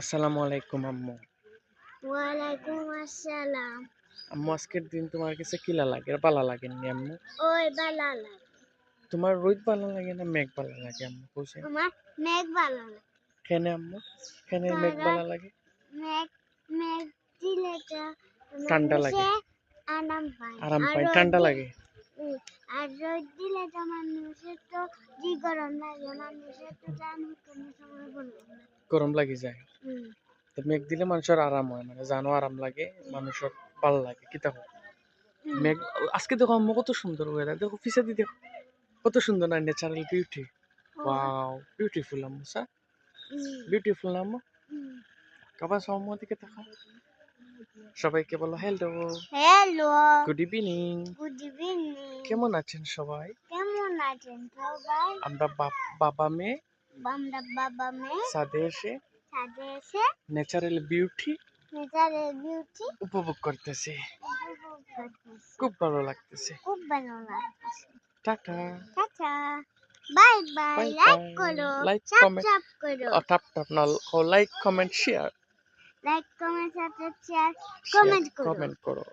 আসসালামু আলাইকুম আম্মু। ওয়ালাইকুম আসসালাম। আম্মু আজকের দিন তোমার কাছে কিলা লাগে? ভালো লাগেনি আম্মু? ওই বালা লাগে। তোমার রোদ ভালো লাগে না মেঘ ভালো লাগে আম্মু কইছে? আমার মেঘ ভালো লাগে। কেন আম্মু? কেন মেঘ কারণ ভালো লাগে? মেঘ মেঘ দিলে তো ঠান্ডা লাগে, মানুষে আরাম পায়। আরাম আর পায়, রোদ ঠান্ডা দি- লাগে। উম, আর রোদ দিলে তো মানুষের তো যে গরম লাগে, মানুষের তো জানো কোনো সময় গরম লাগে। গরম লাগি যায়। হুম, তো মেঘ দিলে মানুষের আরাম হয়, মানে জানো আরাম লাগে, মানুষের ভালো লাগে। কি দেখো হুম, মেঘ আজকে দেখো আম্মু কত সুন্দর ওয়েদার, দেখো পিছে দিয়ে দেখো কত সুন্দর না ন্যাচারাল বিউটি। ও, ওয়াও বিউটিফুল আম্মু, স্যার হুম, বিউটিফুল না আম্মু? হুম। কাবা আম্মু দিকে তাকাও, সবাইকে বলো hello, hello, good evening. Good evening. কেমন আছেন সবাই? কেমন আছেন সবাই? আমরা বাবা মেয়ে আমরা বাবা মেয়ে ছাদে এসে ছাদে এসে ন্যাচারাল বিউটি নেচারের বিউটি উপভোগ করতেছি। উপভোগ করতেছি। খুব ভালো লাগতেছে। খুব ভালো লাগতেছে। টাটা, টাটা, bye bye, bye like bye. করো, লাইক কমেন্ট, সাবস্ক্রাইব করো, টাপ টাপ না, like comment share, like comment subscribe share share comment করো। কমেন্ট করো।